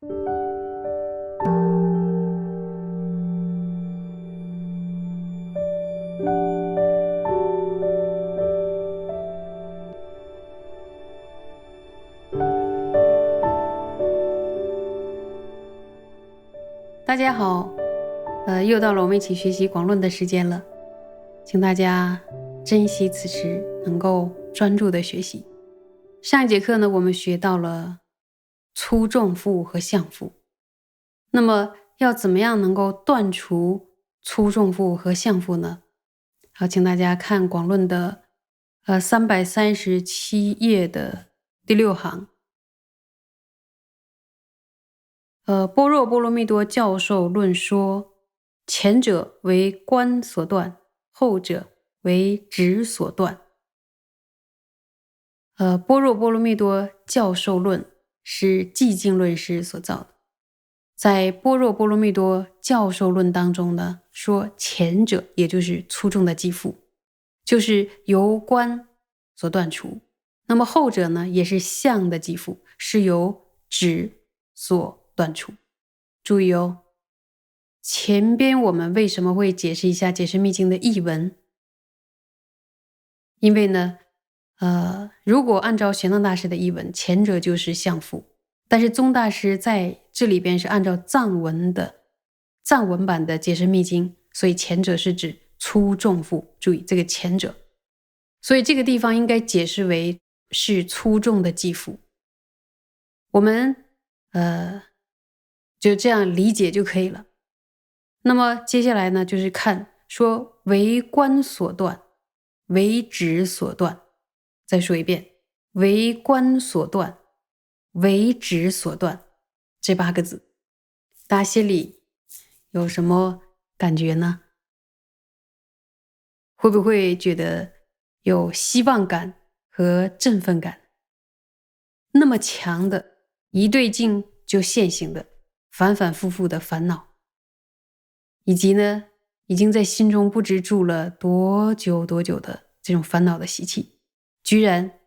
大家好，又到了我们一起学习广论的时间了，请大家珍惜此时，能够专注的学习。上一节课呢，我们学到了粗重负和相负，那么要怎么样能够断除粗重负和相负呢？好，请大家看广论的337页的第6行。般若波罗蜜多教授论说，前者为观所断，后者为执所断。般若波罗蜜多教授论是寂静论师所造的。在般若波罗蜜多教授论当中呢，说前者也就是粗重的积负，就是由观所断除。那么后者呢，也是相的积负，是由执所断除。注意哦，前边我们为什么会解释一下解释密经的译文？因为呢，如果按照玄奘大师的译文，前者就是相负，但是宗大师在这里边是按照藏文版的解释密经，所以前者是指粗重负。注意这个前者，所以这个地方应该解释为是粗重的积负。我们就这样理解就可以了。那么接下来呢，就是看说为观所断，为执所断。再说一遍，为观所断，为执所断，这8个字，大家心里有什么感觉呢？会不会觉得有希望感和振奋感？那么强的一对镜就现行的反反复复的烦恼，以及呢已经在心中不知住了多久的这种烦恼的习气，居然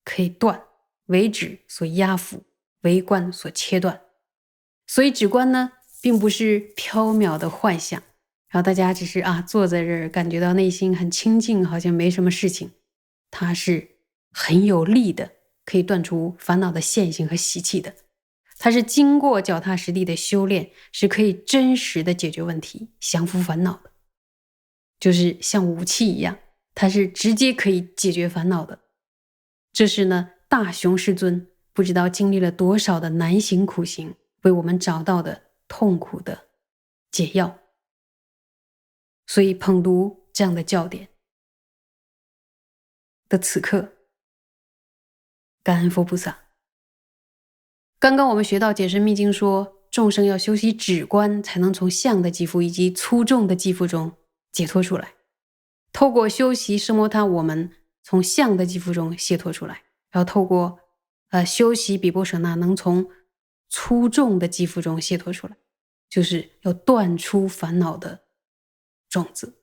可以断，为止所压服，为观所切断。所以止观呢并不是缥缈的幻想，然后大家只是坐在这儿感觉到内心很清静，好像没什么事情。它是很有力的，可以断除烦恼的现行和习气的。它是经过脚踏实地的修炼，是可以真实的解决问题，降服烦恼的。就是像武器一样，它是直接可以解决烦恼的。这是呢大雄师尊不知道经历了多少的难行苦行，为我们找到的痛苦的解药。所以捧读这样的教典的此刻，感恩佛菩萨。刚刚我们学到解释密经说，众生要修习止观，才能从相的积负以及粗重的积负中解脱出来。透过修习奢摩他，我们从相的积负中解脱出来，然后透过修习比波舍那，能从粗重的积负中解脱出来，就是要断出烦恼的种子。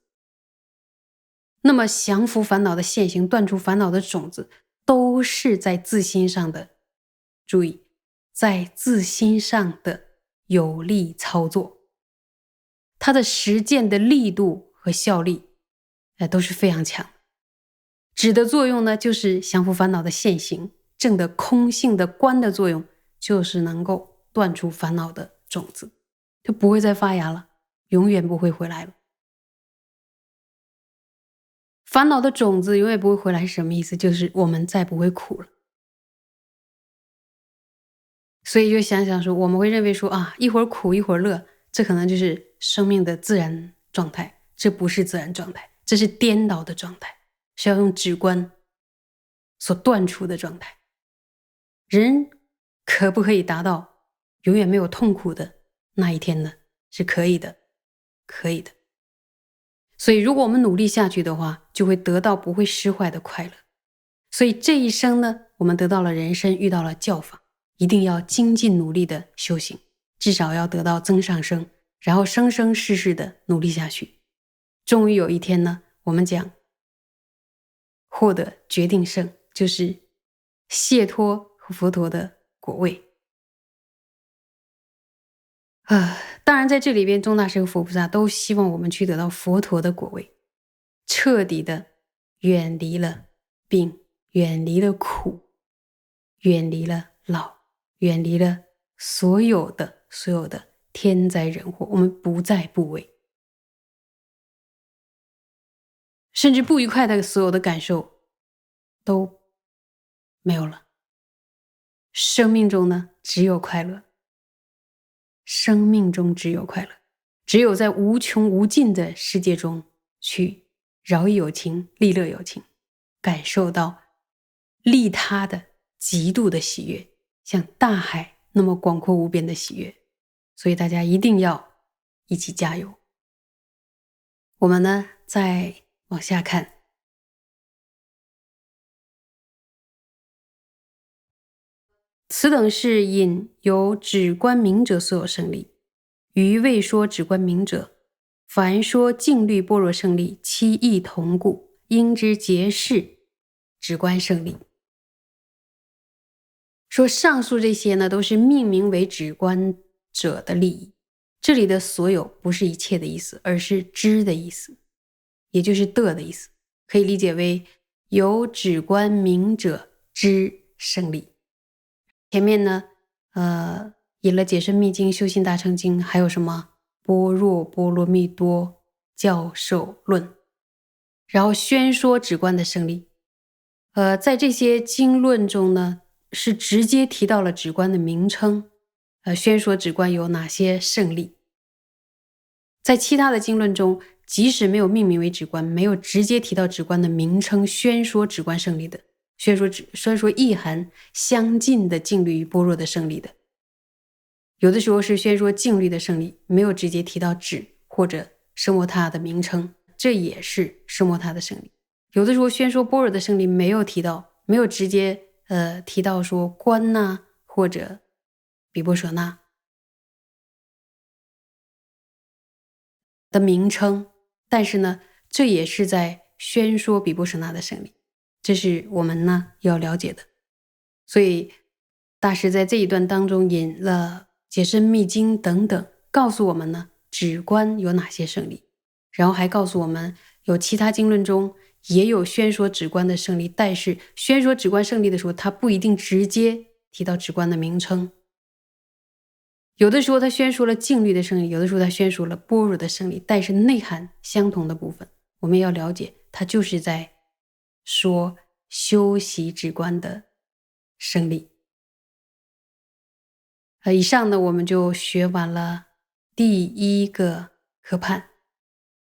那么降服烦恼的现行，断除烦恼的种子，都是在自心上的。注意，在自心上的有力操作，它的实践的力度和效力都是非常强。止的作用呢，就是降服烦恼的现行；正的空性的观的作用，就是能够断除烦恼的种子，就不会再发芽了，永远不会回来了。烦恼的种子永远不会回来是什么意思？就是我们再不会苦了。所以就想想说，我们会认为说一会儿苦一会儿乐，这可能就是生命的自然状态，这不是自然状态，这是颠倒的状态，是要用止观所断除的状态。人可不可以达到永远没有痛苦的那一天呢？是可以的，可以的。所以如果我们努力下去的话，就会得到不会失坏的快乐。所以这一生呢，我们得到了人生，遇到了教法，一定要精进努力的修行，至少要得到增上生，然后生生世世的努力下去。终于有一天呢，我们讲获得决定胜，就是解脱和佛陀的果位。当然在这里边宗大师和佛菩萨都希望我们去得到佛陀的果位，彻底的远离了病，远离了苦，远离了老，远离了所有的天灾人祸，我们不再怖畏，甚至不愉快的所有的感受都没有了。生命中呢，只有快乐。生命中只有快乐，只有在无穷无尽的世界中去饶益有情，利乐有情，感受到利他的极度的喜悦，像大海那么广阔无边的喜悦。所以大家一定要一起加油。我们呢，再往下看。此等是引由止观明者所有胜利，于未说止观明者，凡说净律般若胜利，其义同故，应知皆是止观胜利。说上述这些呢，都是命名为止观者的利益。这里的所有不是一切的意思，而是知的意思，也就是的意思，可以理解为由止观明者之胜利。前面呢，引了解深密经、修心大乘经，还有什么般若波罗蜜多教授论，然后宣说止观的胜利。在这些经论中呢，是直接提到了止观的名称，宣说止观有哪些胜利。在其他的经论中，即使没有命名为止观，没有直接提到止观的名称，宣说止观胜利的，宣说意涵相近的净律与般若的胜利的，有的时候是宣说净律的胜利，没有直接提到止或者奢摩他的名称，这也是奢摩他的胜利。有的时候宣说般若的胜利，没有直接提到说观呐，或者比波舍那的名称，但是呢，这也是在宣说比波舍那的胜利，这是我们呢要了解的。所以大师在这一段当中引了解深密经等等，告诉我们呢止观有哪些胜利，然后还告诉我们有其他经论中也有宣说止观的胜利，但是宣说止观胜利的时候，他不一定直接提到止观的名称，有的时候他宣说了净律的胜利，有的时候他宣说了般若的胜利，但是内涵相同的部分，我们要了解，他就是在说修习止观的胜利。以上呢，我们就学完了第一个科判，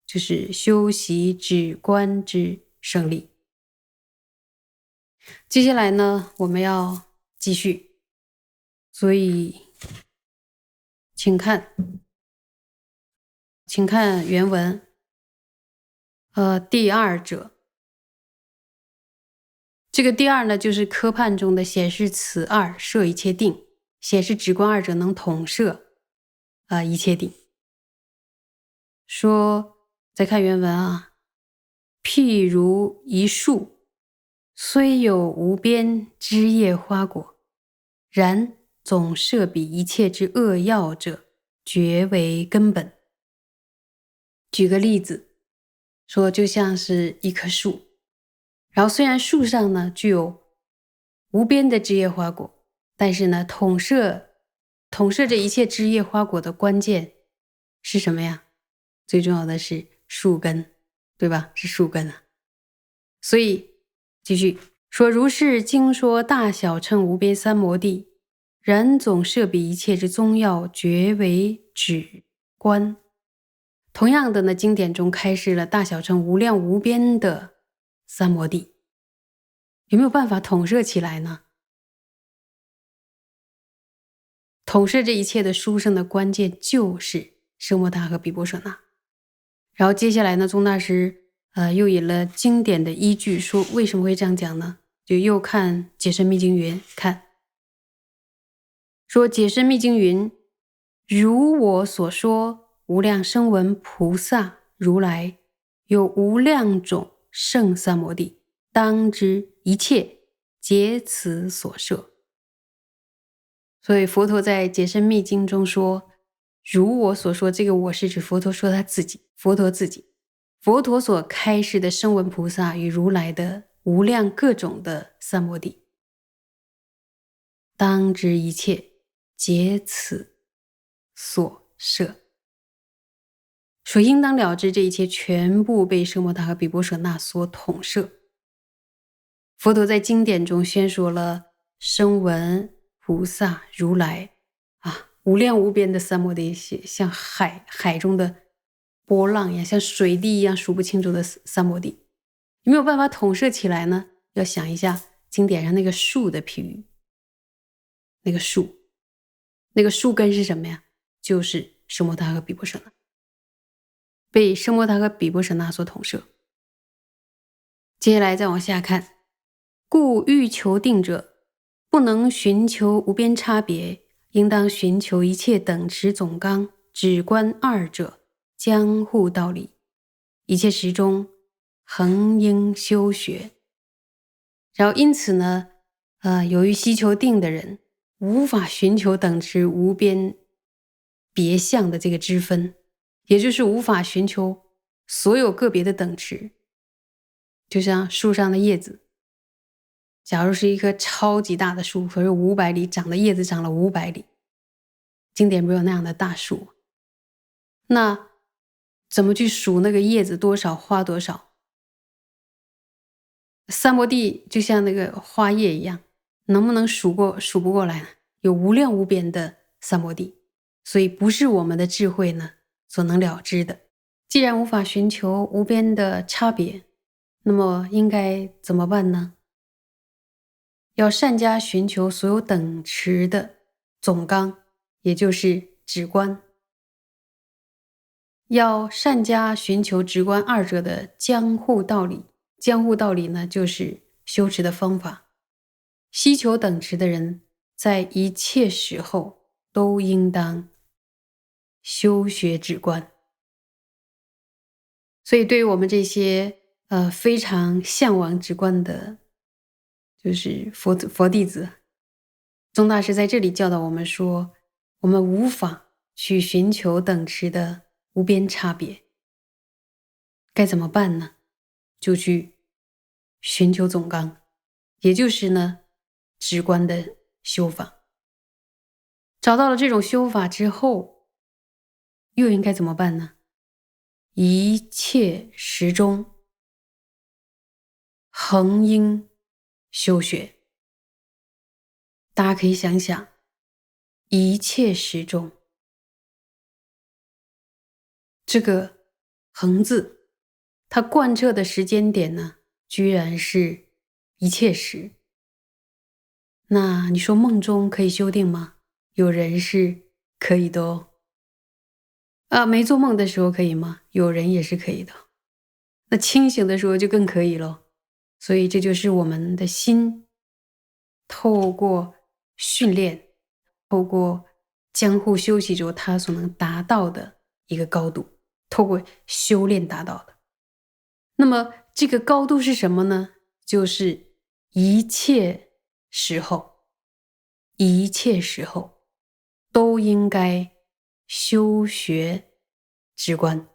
就是修习止观之胜利。接下来呢，我们要继续，所以请看原文。第二者，这个第二呢，就是科判中的显示此二摄一切定，显示止观二者能统摄一切定。说再看原文啊，譬如一树，虽有无边枝叶花果，然总摄彼一切之恶药者，绝为根本。举个例子，说就像是一棵树，然后虽然树上呢具有无边的枝叶花果，但是呢统摄这一切枝叶花果的关键是什么呀？最重要的是树根，对吧？是树根啊。所以继续说，如是经说大小乘无边三摩地，然总摄彼一切之宗要，绝为止观。同样的呢，经典中开示了大小乘无量无边的三摩地，有没有办法统摄起来呢？统摄这一切的殊胜的关键就是奢摩他和毗婆舍那。然后接下来呢，宗大师又引了经典的依据，说为什么会这样讲呢？就又看解深密经云，看说解深密经云，如我所说，无量声闻菩萨如来有无量种圣三摩地，当知一切皆此所摄。所以佛陀在解深密经中说，如我所说，这个我是指佛陀说他自己，佛陀自己。佛陀所开示的声闻菩萨与如来的无量各种的三摩地，当知一切皆此所摄。所应当了知，这一切全部被奢摩他和毗婆舍那所统摄。佛陀在经典中宣说了声闻菩萨如来无量无边的三摩地，像海中的波浪一样，像水滴一样数不清楚的三摩地，有没有办法统摄起来呢？要想一下经典上那个树的譬喻，那个树根是什么呀？就是奢摩他和毗婆舍那，被奢摩他和毗婆舍那所统摄。接下来再往下看，故欲求定者，不能寻求无边差别，应当寻求一切等持总纲，止观二者，将护道理，一切时中恒应修学。然后因此呢，由于希求定的人无法寻求等持无边别相的这个支分，也就是无法寻求所有个别的等持，就像树上的叶子，假如是一棵超级大的树，可是500里长的叶子长了500里，经典不是有那样的大树，那怎么去数那个叶子多少花多少？三摩地就像那个花叶一样，能不能数不过来呢？有无量无边的三摩地，所以不是我们的智慧呢所能了知的。既然无法寻求无边的差别，那么应该怎么办呢？要善加寻求所有等持的总纲，也就是止观。要善加寻求止观二者的将护道理。将护道理呢，就是修持的方法。希求等持的人，在一切时候都应当修学止观。所以对于我们这些非常向往止观的，就是佛弟子，宗大师在这里教导我们说，我们无法去寻求等持的无边差别，该怎么办呢？就去寻求总纲，也就是呢止观的修法。找到了这种修法之后，又应该怎么办呢？一切时中恒应修学。大家可以想想，一切时中，这个恒字，它贯彻的时间点呢，居然是一切时。那你说梦中可以修定吗？有人是可以的哦。没做梦的时候可以吗？有人也是可以的。那清醒的时候就更可以了。所以这就是我们的心透过训练，透过江户修习之后，它所能达到的一个高度，透过修炼达到的。那么这个高度是什么呢？就是一切时候都应该修学止观。